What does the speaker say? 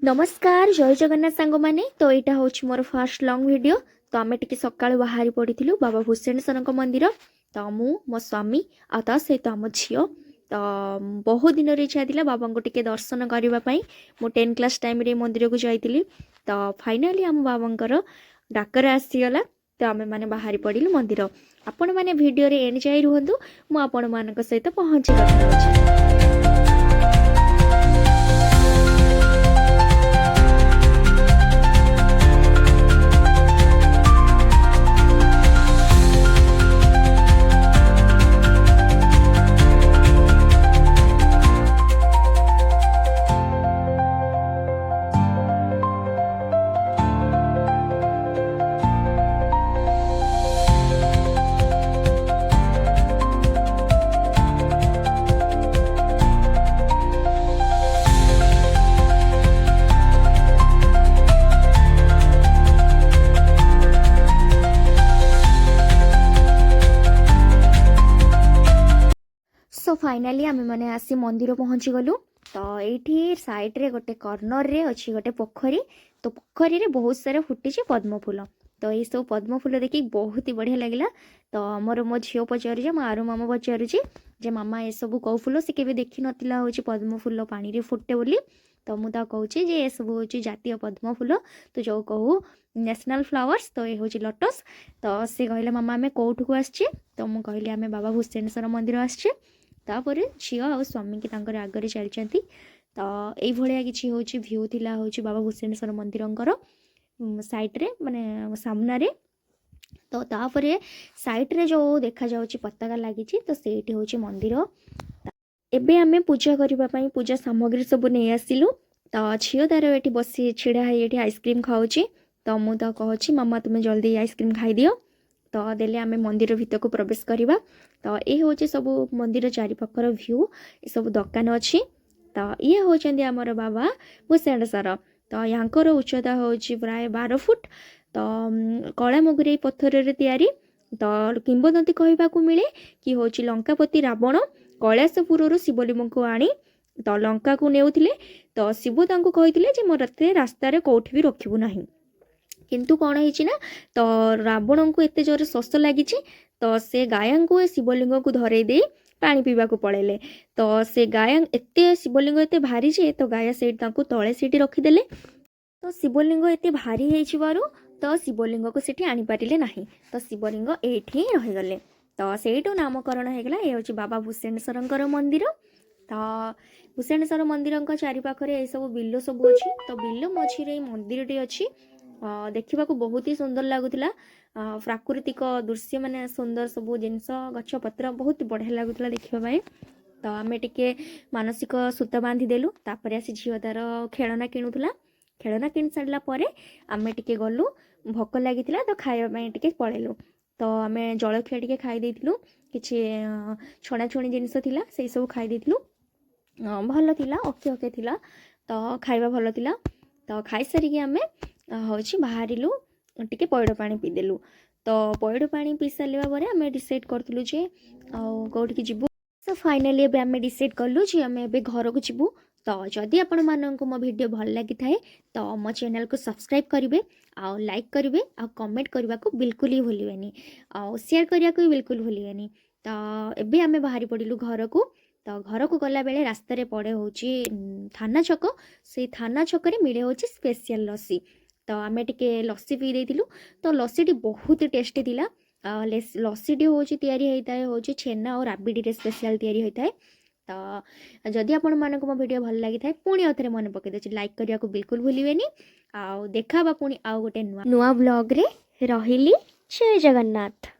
नमस्कार जय जगन्नाथ सांग मैंने तो यहाँ हूँ मोर फर्स्ट लॉन्ग वीडियो। तो आम टे सका बाहरी पड़ू बाबा भूषणेश्वर मंदिर। तो मु मो स्वामी आ सहित आम झी तो बहुत दिन इच्छा थी बाबा को टे दर्शन करने। मु 10 क्लास टाइम रे मंदिर को जाइली। तो फाइनाली आम बाबा डाकर आसीगला। तो आम मैंने बाहरी पड़ू मंदिर। आपण मैंने वीडियो रे एंड जाई रुहतु मुझे सहित पहुँची कथा। सो फाइनाली आम मैंने आसी मंदिर पहुँची गलु। तो ये साइड रे गोटे कॉर्नर रे अच्छी गोटे पोखरी। तो पोखरी रे बहुत सारा फुटी पद्म फूल। तो ये सब पद्म फूल देखिए बहुत ही बढ़िया लगे। तो मोर मो झील पचारे मो आरु मामा पचारुचे जे मामा ये सब कौ फूल से केवे देखी नथिला होची पद्म फूल पानी रे फुटे बोली। तो मुझे कहूँ जे ये सब हूँ जातीय पद्म फूल तो जो कहू नेशनल फ्लावर्स। तो ये हूँ लोटस। तो सी कहले मामा आम कौटू को आसचे। तो मुझे कहली आम बाबा भूषणेश्वर मंदिर आसचे। तापर झील आ स्वामी की आगे चलती। तो ये किसी हूँ भ्यू थिला हूँ बाबा भूषणेश्वर मंदिर साइड रे माने सामना रे। तो तापर साइड रे जो देखा जाउची पताका लगी तो सेठी हूँ मंदिर। एबे आमे पूजा करने पूजा सामग्री सब नहीं आसिलु। तो झील तार ये बसी छिड़ा ये आइसक्रीम खाऊची। तो मुझे कहूँ मामा तुम्हें जल्दी आइसक्रीम खाई दियो। तो देले आमे मंदिर भीतर को प्रवेश करवा। तो ये हूँ सब मंदिर चारिपाखर भ्यू ये सब दुकान अच्छी। तो ये होचंदी आमर बाबा भूषणेश्वर। तो यांकर उच्चता हूँ प्राय 12 फुट। तो कला मुगुरी पत्थर रे तैयारी। तो किंबदंती कहवाक मिले कि हूँ लंकापति रावण कैलाशपुर शिवलिंग को आनी तो लंका को नेउथिले। तो शिव तांको कहिथिले जे मते रास्तार कौटी भी रखिबु नाही। किंतु कौन है ना तो रावण को एत जोर शोष लगी। तो से गाया को शिवलिंग को धरई दे पानी पीवा को पड़ेले। तो से गाया एत शिवलिंग एत भारी जे तो गाया से तले सीटी रखीदे। तो शिवलिंग एत भारी हो तो शिवलिंग को सीटी आनी पारे ना। तो शिवलिंग एठी रहीगले। तो सेठू नामकरण होगा ये हूँ बाबा भूषणेश्वर मंदिर। तो भूषणेश्वर मंदिर चारिपाखे ये सब बिल सब अच्छी। तो बिल मझे मंदिर टी अच्छी देखा बहुत ही सुंदर लगुला। प्राकृतिक दृश्य माने सुंदर सब जिनस गछ पत्र बहुत बढ़िया लगुला देखापी। तो आम टे मानसिक सूता बांधी देलु। तापर आसी झील तार खेलना किणुला। खेलना किଣି सारा पर आम टे गलु भोक लगी तो खावाई टे पलैलु। तो आम जलखिया टे खाई कि छणाछुणी जिनस से सब खाई भल थिला ओके ओके थिला। तो खाଇବା भल थिला। तो खाई सारिकी आम हूँ बाहरिलु टे पैड़ पानी पीदेलु। तो पैड़ पानी पी सारा पर आम डिसाइड करूँ जे कौटी जीवु। सो फाइनाली एबे आम डिसाइड कलु जे आम एबे घर को जीवु। तो जदि आपण मानक मो वीडियो भल लगी थाए तो मो चैनल को सब्सक्राइब करेंगे आउ लाइक करेंगे आ कमेंट करने को बिल्कुल ही भूलिए आउ शेयर करने को भी बिल्कुल भूलिए। तो एबे आम बाहरी पड़िलु घर को। तो घर को गला बेले रास्ता रे पड़े हूँ थाना छक। से थाना छक मिले हूँ स्पेशल लस्सी। तो आम टे लस्सी पी देलु। तो लस्सी टी बहुत टेस्टी थिला। लस्सी टी हूँ या हूँ छेना और राबिडी स्पेशल या। तो जदि आपण मानक मो वीडियो भल लगी थाए पुणी आउ थे मन पकई दे लाइक करने को बिल्कुल भूलिए। आउ देखा पुणी आउ गोटे नुआ ब्लॉग रे रहिली। जय जगन्नाथ।